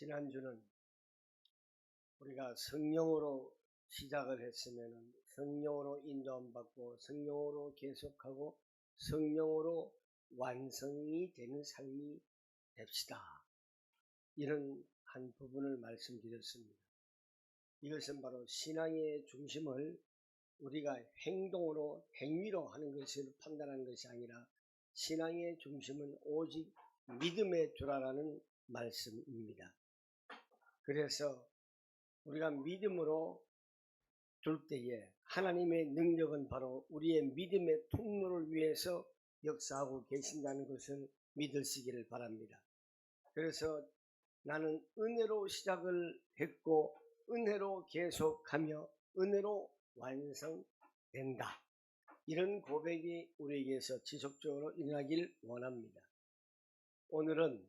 지난주는 우리가 성령으로 시작을 했으면 성령으로 인도함 받고 성령으로 계속하고 성령으로 완성이 되는 삶이 됩시다. 이런 한 부분을 말씀드렸습니다. 이것은 바로 신앙의 중심을 우리가 행동으로 행위로 하는 것을 판단하는 것이 아니라 신앙의 중심은 오직 믿음에 두라라는 말씀입니다. 그래서 우리가 믿음으로 둘 때에 하나님의 능력은 바로 우리의 믿음의 통로를 위해서 역사하고 계신다는 것을 믿으시기를 바랍니다. 그래서 나는 은혜로 시작을 했고 은혜로 계속하며 은혜로 완성된다. 이런 고백이 우리에게서 지속적으로 일어나길 원합니다. 오늘은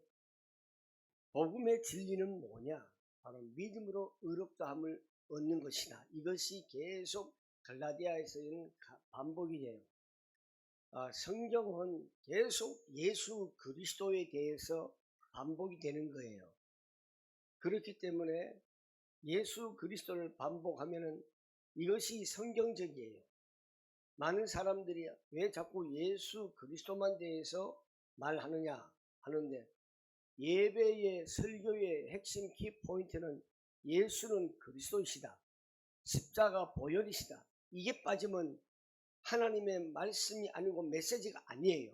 복음의 진리는 뭐냐? 바로 믿음으로 의롭다함을 얻는 것이다. 이것이 계속 갈라디아에서는 반복이 돼요. 성경은 계속 예수 그리스도에 대해서 반복이 되는 거예요. 그렇기 때문에 예수 그리스도를 반복하면은 이것이 성경적이에요. 많은 사람들이 왜 자꾸 예수 그리스도만 대해서 말하느냐 하는데, 예배의 설교의 핵심 키포인트는 예수는 그리스도이시다, 십자가 보혈이시다, 이게 빠지면 하나님의 말씀이 아니고 메시지가 아니에요.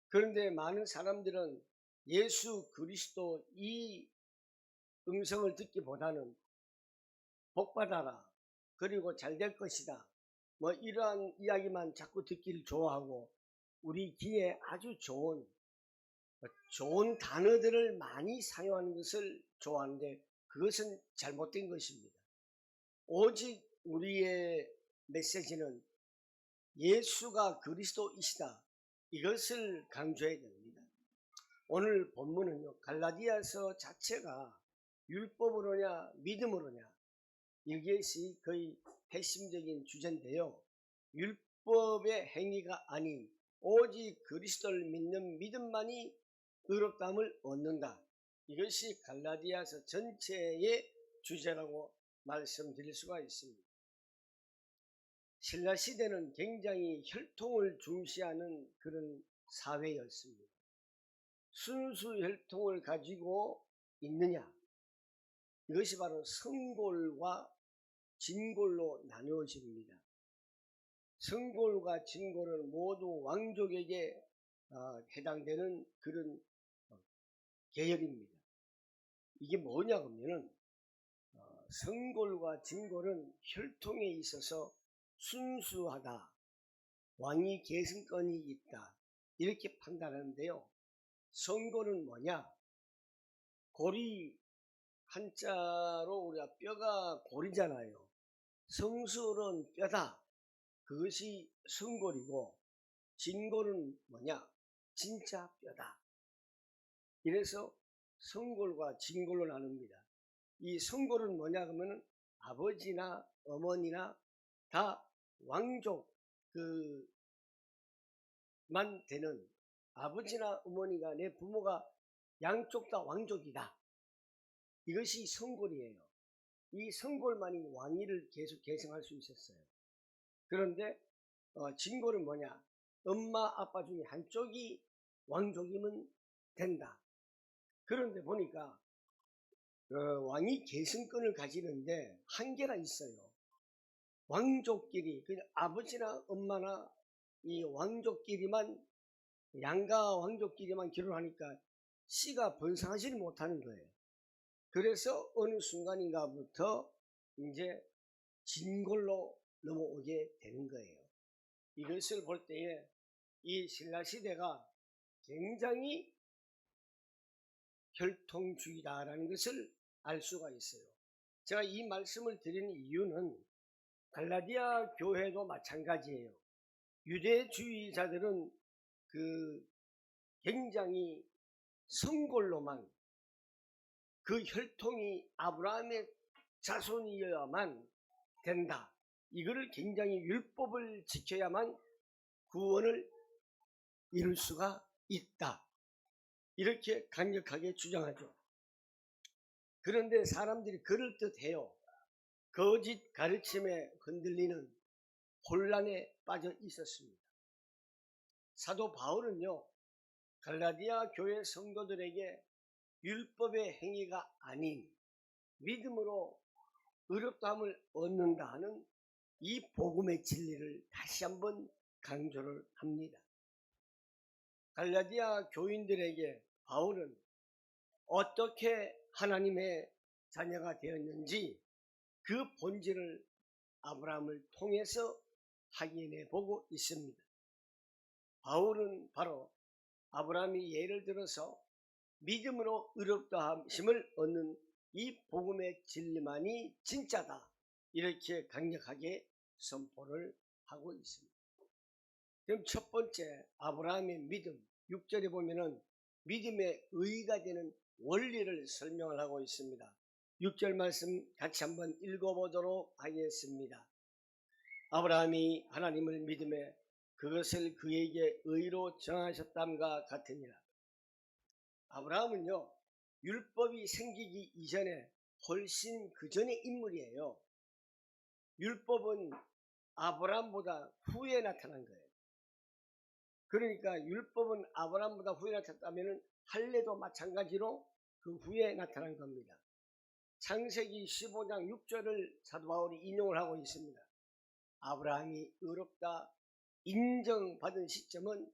그런데 많은 사람들은 예수 그리스도 이 음성을 듣기보다는 복받아라, 그리고 잘 될 것이다, 뭐 이러한 이야기만 자꾸 듣기를 좋아하고 우리 귀에 아주 좋은 단어들을 많이 사용하는 것을 좋아하는데 그것은 잘못된 것입니다. 오직 우리의 메시지는 예수가 그리스도이시다, 이것을 강조해야 됩니다. 오늘 본문은요, 갈라디아서 자체가 율법으로냐 믿음으로냐, 이것이 거의 핵심적인 주제인데요. 율법의 행위가 아닌 오직 그리스도를 믿는 믿음만이 의롭다함을 얻는다. 이것이 갈라디아서 전체의 주제라고 말씀드릴 수가 있습니다. 신라시대는 굉장히 혈통을 중시하는 그런 사회였습니다. 순수 혈통을 가지고 있느냐, 이것이 바로 성골과 진골로 나누어집니다. 성골과 진골은 모두 왕족에게 해당되는 그런 계열입니다. 이게 뭐냐 하면은 성골과 진골은 혈통에 있어서 순수하다, 왕위 계승권이 있다, 이렇게 판단하는데요. 성골은 뭐냐? 골이 한자로 우리가 뼈가 골이잖아요. 성술은 뼈다, 그것이 성골이고, 진골은 뭐냐? 진짜 뼈다. 이래서 성골과 진골로 나눕니다. 이 성골은 뭐냐 하면 아버지나 어머니나 다 왕족 만 되는, 아버지나 어머니가 내 부모가 양쪽 다 왕족이다, 이것이 성골이에요. 이 성골만이 왕위를 계속 계승할 수 있었어요. 그런데 진골은 뭐냐? 엄마 아빠 중에 한쪽이 왕족이면 된다. 그런데 보니까 왕위 계승권을 가지는데 한계가 있어요. 왕족끼리, 그냥 아버지나 엄마나 이 왕족끼리만, 양가 왕족끼리만 결혼하니까 씨가 번성하지 못하는 거예요. 그래서 어느 순간인가부터 이제 진골로 넘어오게 되는 거예요. 이것을 볼 때에 이 신라시대가 굉장히 혈통주의다라는 것을 알 수가 있어요. 제가 이 말씀을 드리는 이유는 갈라디아 교회도 마찬가지예요. 유대주의자들은 굉장히 성골로만, 그 혈통이 아브라함의 자손이어야만 된다, 이거를 굉장히 율법을 지켜야만 구원을 이룰 수가 있다, 이렇게 강력하게 주장하죠. 그런데 사람들이 그럴듯해요. 거짓 가르침에 흔들리는 혼란에 빠져 있었습니다. 사도 바울은요, 갈라디아 교회 성도들에게 율법의 행위가 아닌 믿음으로 의롭다함을 얻는다 하는 이 복음의 진리를 다시 한번 강조를 합니다. 갈라디아 교인들에게 바울은 어떻게 하나님의 자녀가 되었는지 그 본질을 아브라함을 통해서 확인해 보고 있습니다. 바울은 바로 아브라함이 예를 들어서 믿음으로 의롭다 하심을 얻는 이 복음의 진리만이 진짜다, 이렇게 강력하게 선포를 하고 있습니다. 그럼 첫 번째, 아브라함의 믿음, 6절에 보면은 믿음의 의가 되는 원리를 설명을 하고 있습니다. 6절 말씀 같이 한번 읽어보도록 하겠습니다. 아브라함이 하나님을 믿음에 그것을 그에게 의로 정하셨담과 같으니라. 아브라함은요, 율법이 생기기 이전에 훨씬 그 전의 인물이에요. 율법은 아브라함보다 후에 나타난 거예요. 그러니까 율법은 아브라함보다 후에 나타났다면 할례도 마찬가지로 그 후에 나타난 겁니다. 창세기 15장 6절을 사도 바울이 인용을 하고 있습니다. 아브라함이 의롭다 인정받은 시점은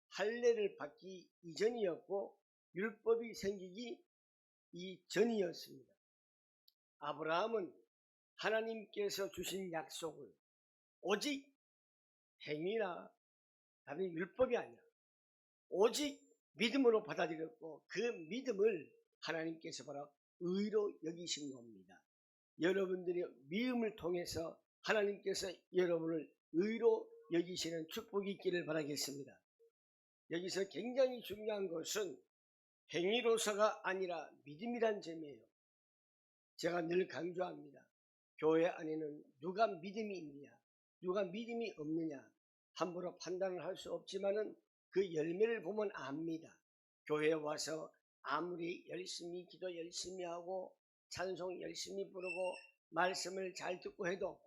할례를 받기 이전이었고 율법이 생기기 이전이었습니다. 아브라함은 하나님께서 주신 약속을 오직 행위나 다른 율법이 아니라 오직 믿음으로 받아들였고 그 믿음을 하나님께서 바로 의로 여기신 겁니다. 여러분들이 믿음을 통해서 하나님께서 여러분을 의로 여기시는 축복이 있기를 바라겠습니다. 여기서 굉장히 중요한 것은 행위로서가 아니라 믿음이란 점이에요. 제가 늘 강조합니다. 교회 안에는 누가 믿음이 있느냐, 누가 믿음이 없느냐 함부로 판단을 할 수 없지만은 그 열매를 보면 압니다. 교회에 와서 아무리 열심히 기도 열심히 하고 찬송 열심히 부르고 말씀을 잘 듣고 해도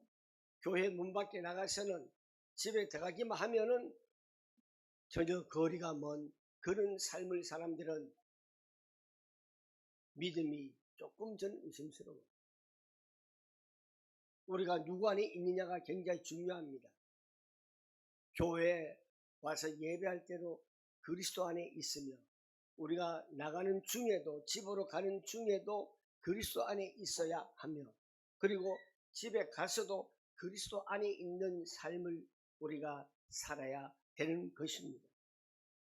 교회 문 밖에 나가서는 집에 들어가기만 하면은 전혀 거리가 먼 그런 삶을 사람들은 믿음이 조금 전 의심스러워요. 우리가 누구 안에 있느냐가 굉장히 중요합니다. 교회에 와서 예배할 때도 그리스도 안에 있으며 우리가 나가는 중에도 집으로 가는 중에도 그리스도 안에 있어야 하며 그리고 집에 가서도 그리스도 안에 있는 삶을 우리가 살아야 되는 것입니다.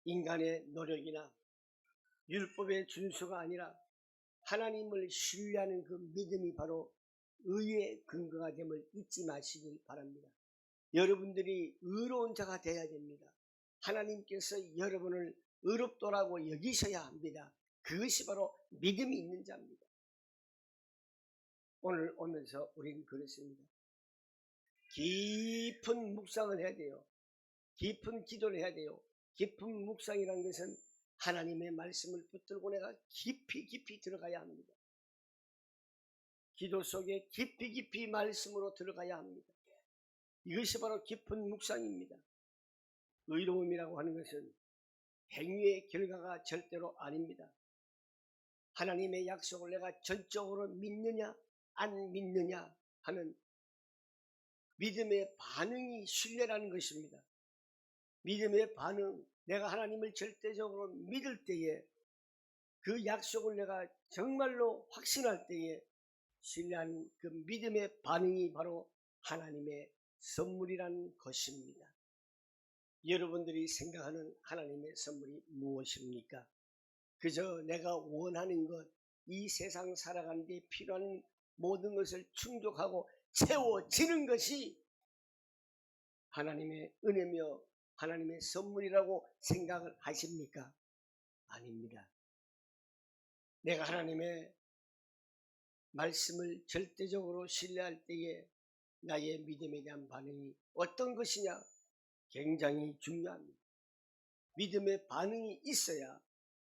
인간의 노력이나 율법의 준수가 아니라 하나님을 신뢰하는 그 믿음이 바로 의의 근거가 됨을 잊지 마시길 바랍니다. 여러분들이 의로운 자가 되어야 됩니다. 하나님께서 여러분을 의롭도라고 여기셔야 합니다. 그것이 바로 믿음이 있는 자입니다. 오늘 오면서 우리는 그렇습니다. 깊은 묵상을 해야 돼요. 깊은 기도를 해야 돼요. 깊은 묵상이라는 것은 하나님의 말씀을 붙들고 내가 깊이 들어가야 합니다. 기도 속에 깊이 말씀으로 들어가야 합니다. 이것이 바로 깊은 묵상입니다. 의로움이라고 하는 것은 행위의 결과가 절대로 아닙니다. 하나님의 약속을 내가 전적으로 믿느냐 안 믿느냐 하는 믿음의 반응이 신뢰라는 것입니다. 믿음의 반응, 내가 하나님을 절대적으로 믿을 때에 그 약속을 내가 정말로 확신할 때에 신뢰하는 그 믿음의 반응이 바로 하나님의 선물이라는 것입니다. 여러분들이 생각하는 하나님의 선물이 무엇입니까? 그저 내가 원하는 것, 이 세상 살아가는 데 필요한 모든 것을 충족하고 채워지는 것이 하나님의 은혜며 하나님의 선물이라고 생각을 하십니까? 아닙니다. 내가 하나님의 말씀을 절대적으로 신뢰할 때에 나의 믿음에 대한 반응이 어떤 것이냐? 굉장히 중요합니다. 믿음의 반응이 있어야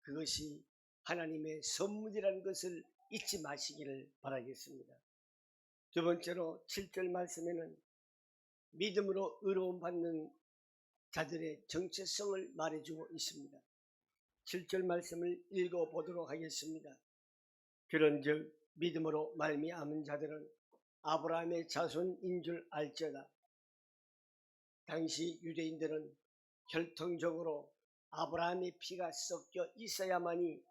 그것이 하나님의 선물이라는 것을 잊지 마시기를 바라겠습니다. 두 번째로 7절 말씀에는 믿음으로 의로움 받는 자들의 정체성을 말해주고 있습니다. 7절 말씀을 읽어보도록 하겠습니다. 그런즉 믿음으로 말미암은 자들은 아브라함의 자손인 줄 알지어다. 당시 유대인들은 혈통적으로 아브라함의 피가 섞여 있어야만이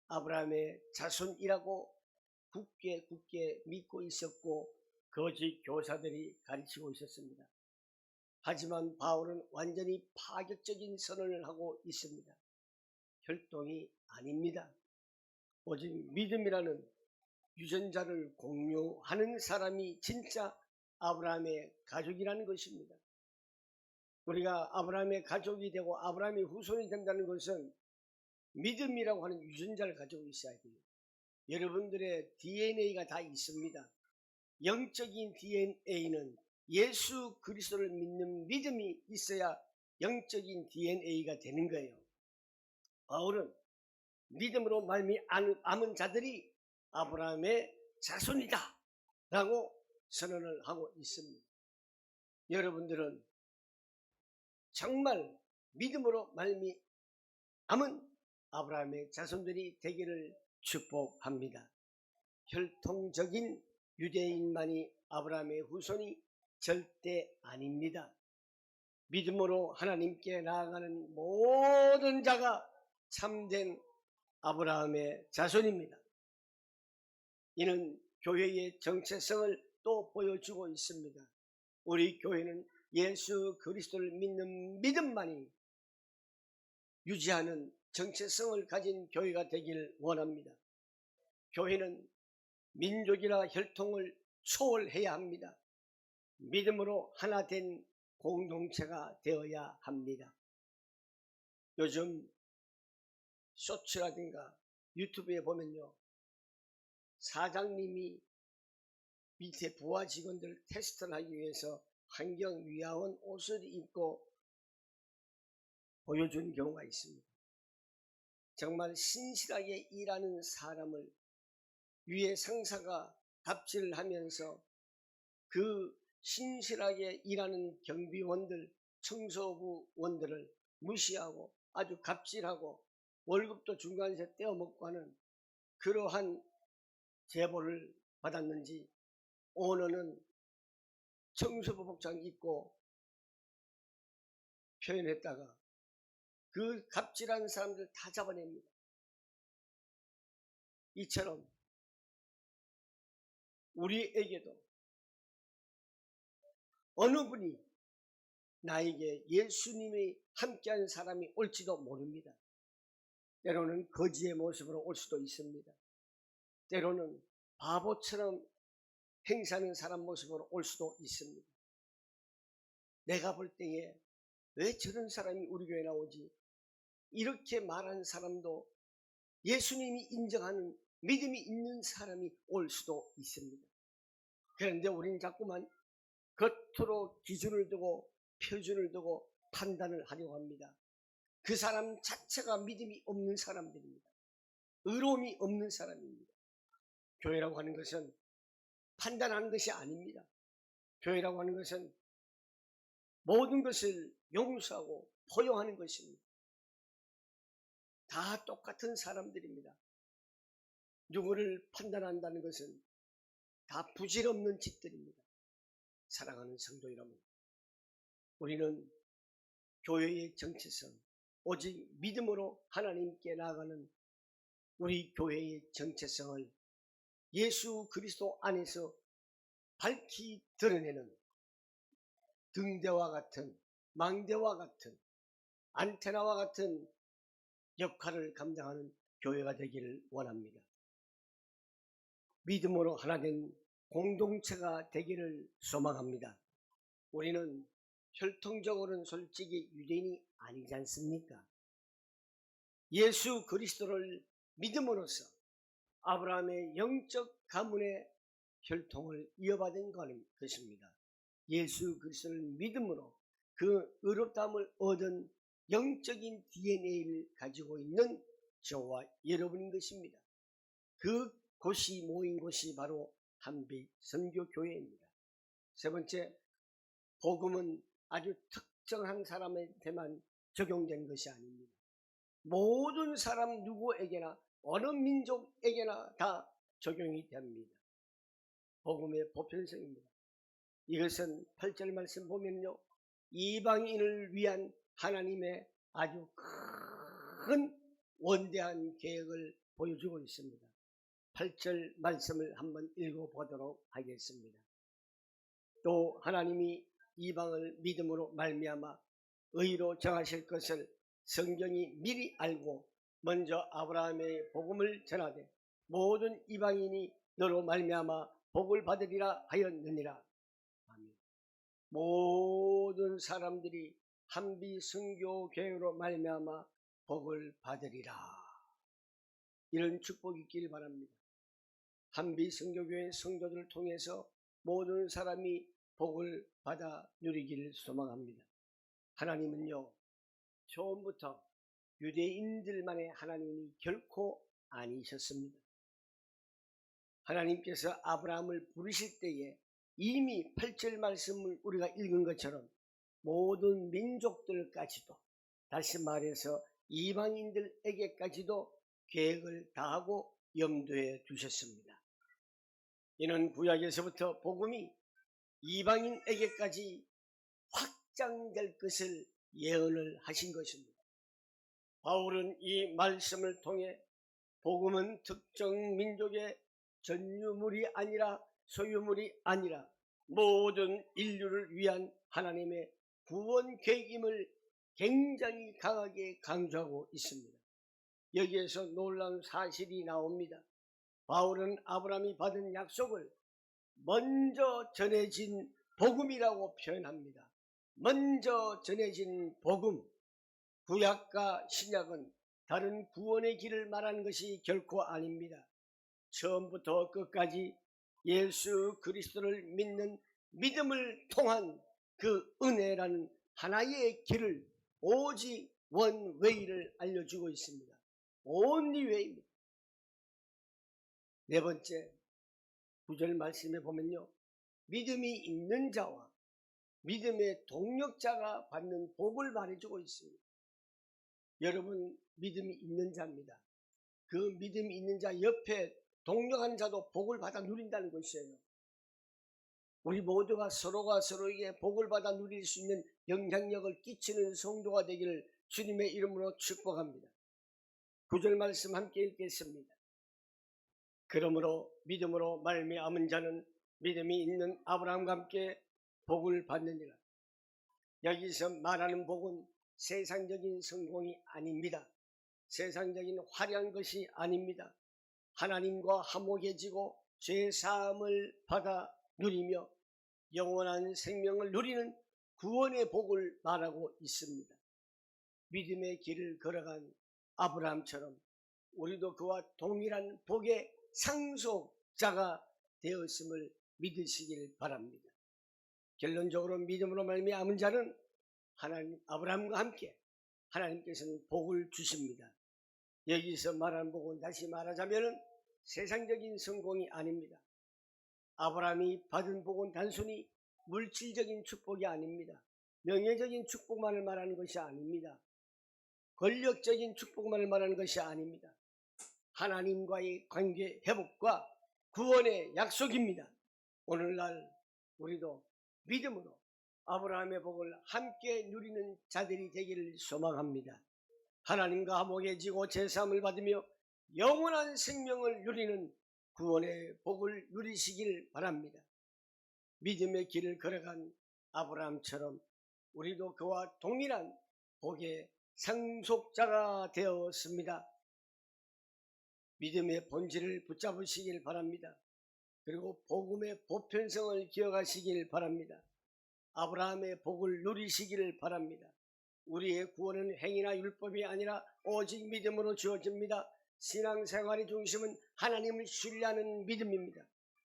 아브라함의 자손이라고 굳게 믿고 있었고 거짓 교사들이 가르치고 있었습니다. 하지만 바울은 완전히 파격적인 선언을 하고 있습니다. 혈통이 아닙니다. 오직 믿음이라는 유전자를 공유하는 사람이 진짜 아브라함의 가족이라는 것입니다. 우리가 아브라함의 가족이 되고 아브라함의 후손이 된다는 것은 믿음이라고 하는 유전자를 가지고 있어야 돼요. 여러분들의 DNA가 다 있습니다. 영적인 DNA는 예수 그리스도를 믿는 믿음이 있어야 영적인 DNA가 되는 거예요. 바울은 믿음으로 말미암은 자들이 아브라함의 자손이다 라고 선언을 하고 있습니다. 여러분들은 정말 믿음으로 말미암은 아브라함의 자손들이 되기를 축복합니다. 혈통적인 유대인만이 아브라함의 후손이 절대 아닙니다. 믿음으로 하나님께 나아가는 모든 자가 참된 아브라함의 자손입니다. 이는 교회의 정체성을 또 보여주고 있습니다. 우리 교회는 예수 그리스도를 믿는 믿음만이 유지하는 정체성을 가진 교회가 되길 원합니다. 교회는 민족이나 혈통을 초월해야 합니다. 믿음으로 하나 된 공동체가 되어야 합니다. 요즘 쇼츠라든가 유튜브에 보면요, 사장님이 밑에 부하 직원들 테스트를 하기 위해서 환경위화원 옷을 입고 보여준 경우가 있습니다. 정말 신실하게 일하는 사람을 위에 상사가 갑질을 하면서 그 신실하게 일하는 경비원들, 청소부원들을 무시하고 아주 갑질하고 월급도 중간에 떼어먹고 하는 그러한 제보를 받았는지 오너는 청소부 복장 입고 표현했다가 그 갑질한 사람들 다 잡아냅니다. 이처럼 우리에게도 어느 분이 나에게 예수님이 함께하는 사람이 올지도 모릅니다. 때로는 거지의 모습으로 올 수도 있습니다. 때로는 바보처럼 행사하는 사람 모습으로 올 수도 있습니다. 내가 볼 때에 왜 저런 사람이 우리 교회에 나오지? 이렇게 말하는 사람도 예수님이 인정하는 믿음이 있는 사람이 올 수도 있습니다. 그런데 우리는 자꾸만 겉으로 기준을 두고 표준을 두고 판단을 하려고 합니다. 그 사람 자체가 믿음이 없는 사람들입니다. 의로움이 없는 사람입니다. 교회라고 하는 것은 판단하는 것이 아닙니다. 교회라고 하는 것은 모든 것을 용서하고 포용하는 것입니다. 다 똑같은 사람들입니다. 누구를 판단한다는 것은 다 부질없는 짓들입니다. 사랑하는 성도 여러분, 우리는 교회의 정체성, 오직 믿음으로 하나님께 나아가는 우리 교회의 정체성을 예수 그리스도 안에서 밝히 드러내는 등대와 같은, 망대와 같은, 안테나와 같은 역할을 감당하는 교회가 되기를 원합니다. 믿음으로 하나 된 공동체가 되기를 소망합니다. 우리는 혈통적으로는 솔직히 유대인이 아니지 않습니까? 예수 그리스도를 믿음으로써 아브라함의 영적 가문의 혈통을 이어받은 것입니다. 예수 그리스도를 믿음으로 그 의롭다함을 얻은 영적인 DNA를 가지고 있는 저와 여러분인 것입니다. 그 곳이 모인 곳이 바로 한빛선교교회입니다. 세 번째, 복음은 아주 특정한 사람한테만 적용된 것이 아닙니다. 모든 사람 누구에게나 어느 민족에게나 다 적용이 됩니다. 복음의 보편성입니다. 이것은 8절 말씀 보면요, 이방인을 위한 하나님의 아주 큰 원대한 계획을 보여주고 있습니다. 8절 말씀을 한번 읽어보도록 하겠습니다. 또 하나님이 이방을 믿음으로 말미암아 의로 정하실 것을 성경이 미리 알고 먼저 아브라함의 복음을 전하되 모든 이방인이 너로 말미암아 복을 받으리라 하였느니라. 아멘. 모든 사람들이 한빛선교교회로 말미암아 복을 받으리라. 이런 축복이 있길 바랍니다. 한빛선교교회 성도들을 통해서 모든 사람이 복을 받아 누리기를 소망합니다. 하나님은요, 처음부터 유대인들만의 하나님이 결코 아니셨습니다. 하나님께서 아브라함을 부르실 때에 이미 8절 말씀을 우리가 읽은 것처럼 모든 민족들까지도, 다시 말해서 이방인들에게까지도 계획을 다하고 염두에 두셨습니다. 이는 구약에서부터 복음이 이방인에게까지 확장될 것을 예언을 하신 것입니다. 바울은 이 말씀을 통해 복음은 특정 민족의 전유물이 아니라 소유물이 아니라 모든 인류를 위한 하나님의 구원 계획임을 굉장히 강하게 강조하고 있습니다. 여기에서 놀라운 사실이 나옵니다. 바울은 아브라함이 받은 약속을 먼저 전해진 복음이라고 표현합니다. 먼저 전해진 복음. 구약과 신약은 다른 구원의 길을 말하는 것이 결코 아닙니다. 처음부터 끝까지 예수 그리스도를 믿는 믿음을 통한 그 은혜라는 하나의 길을, 오직 원 웨이를 알려주고 있습니다. only way입니다. 네 번째, 9절 말씀에 보면요, 믿음이 있는 자와 믿음의 동력자가 받는 복을 말해주고 있습니다. 여러분, 믿음이 있는 자입니다. 그 믿음이 있는 자 옆에 동력한 자도 복을 받아 누린다는 것이에요. 우리 모두가 서로가 서로에게 복을 받아 누릴 수 있는 영향력을 끼치는 성도가 되기를 주님의 이름으로 축복합니다. 9절 말씀 함께 읽겠습니다. 그러므로 믿음으로 말미암은 자는 믿음이 있는 아브라함과 함께 복을 받느니라. 여기서 말하는 복은 세상적인 성공이 아닙니다. 세상적인 화려한 것이 아닙니다. 하나님과 화목해지고 죄 사함을 받아 누리며 영원한 생명을 누리는 구원의 복을 말하고 있습니다. 믿음의 길을 걸어간 아브라함처럼 우리도 그와 동일한 복의 상속자가 되었음을 믿으시길 바랍니다. 결론적으로 믿음으로 말미암은 자는 하나님 아브라함과 함께 하나님께서는 복을 주십니다. 여기서 말하는 복은 다시 말하자면 세상적인 성공이 아닙니다. 아브라함이 받은 복은 단순히 물질적인 축복이 아닙니다. 명예적인 축복만을 말하는 것이 아닙니다. 권력적인 축복만을 말하는 것이 아닙니다. 하나님과의 관계 회복과 구원의 약속입니다. 오늘날 우리도 믿음으로 아브라함의 복을 함께 누리는 자들이 되기를 소망합니다. 하나님과 화목해지고 제사함을 받으며 영원한 생명을 누리는 구원의 복을 누리시길 바랍니다. 믿음의 길을 걸어간 아브라함처럼 우리도 그와 동일한 복의 상속자가 되었습니다. 믿음의 본질을 붙잡으시길 바랍니다. 그리고 복음의 보편성을 기억하시길 바랍니다. 아브라함의 복을 누리시기를 바랍니다. 우리의 구원은 행위나 율법이 아니라 오직 믿음으로 주어집니다. 신앙생활의 중심은 하나님을 신뢰하는 믿음입니다.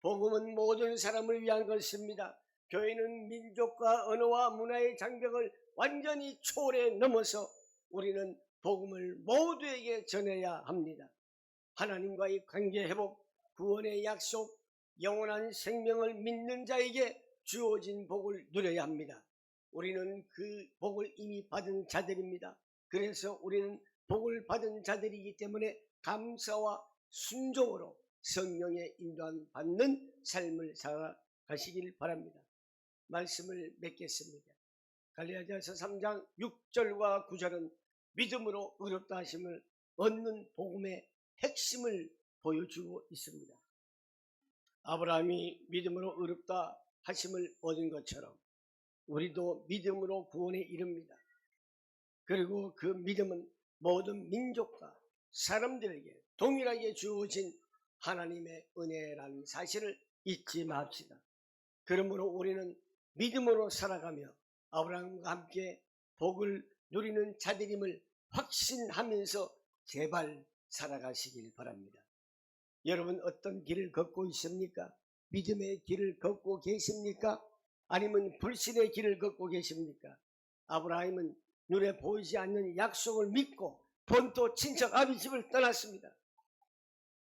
복음은 모든 사람을 위한 것입니다. 교회는 민족과 언어와 문화의 장벽을 완전히 초월해 넘어서 우리는 복음을 모두에게 전해야 합니다. 하나님과의 관계 회복, 구원의 약속, 영원한 생명을 믿는 자에게 주어진 복을 누려야 합니다. 우리는 그 복을 이미 받은 자들입니다. 그래서 우리는 복을 받은 자들이기 때문에 감사와 순종으로 성령의 인도함 받는 삶을 살아가시길 바랍니다. 말씀을 맺겠습니다. 갈라디아서 3장 6절과 9절은 믿음으로 의롭다 하심을 얻는 복음의 핵심을 보여주고 있습니다. 아브라함이 믿음으로 의롭다 하심을 얻은 것처럼 우리도 믿음으로 구원에 이릅니다. 그리고 그 믿음은 모든 민족과 사람들에게 동일하게 주어진 하나님의 은혜라는 사실을 잊지 맙시다. 그러므로 우리는 믿음으로 살아가며 아브라함과 함께 복을 누리는 자들임을 확신하면서 제발 살아가시길 바랍니다. 여러분 어떤 길을 걷고 있습니까? 믿음의 길을 걷고 계십니까? 아니면 불신의 길을 걷고 계십니까? 아브라함은 눈에 보이지 않는 약속을 믿고 본토 친척 아비 집을 떠났습니다.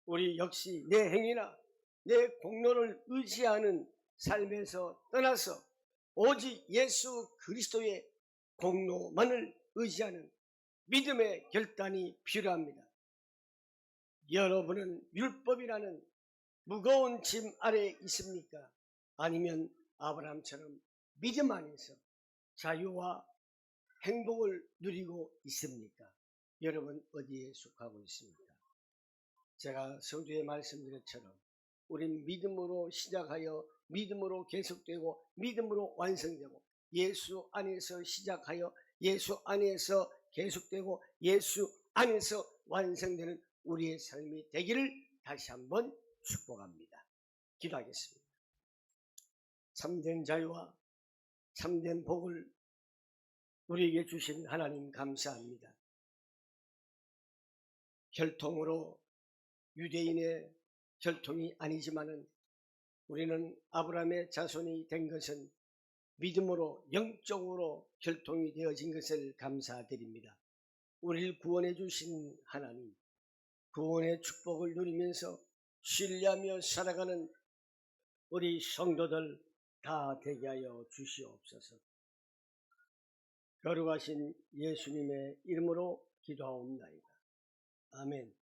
우리 역시 내 행위나 내 공로를 의지하는 삶에서 떠나서 오직 예수 그리스도의 공로만을 의지하는 믿음의 결단이 필요합니다. 여러분은 율법이라는 무거운 짐 아래에 있습니까? 아니면 아브라함처럼 믿음 안에서 자유와 행복을 누리고 있습니까? 여러분 어디에 속하고 있습니까? 제가 서두에 말씀드렸처럼 우린 믿음으로 시작하여 믿음으로 계속되고 믿음으로 완성되고 예수 안에서 시작하여 예수 안에서 계속되고 예수 안에서 완성되는 우리의 삶이 되기를 다시 한번 축복합니다. 기도하겠습니다. 참된 자유와 참된 복을 우리에게 주신 하나님 감사합니다. 혈통으로 유대인의 혈통이 아니지만은 우리는 아브라함의 자손이 된 것은 믿음으로 영적으로 혈통이 되어진 것을 감사드립니다. 우리를 구원해 주신 하나님, 구원의 축복을 누리면서 신뢰하며 살아가는 우리 성도들 다 되게 하여 주시옵소서. 거룩하신 예수님의 이름으로 기도하옵나이다. 아멘.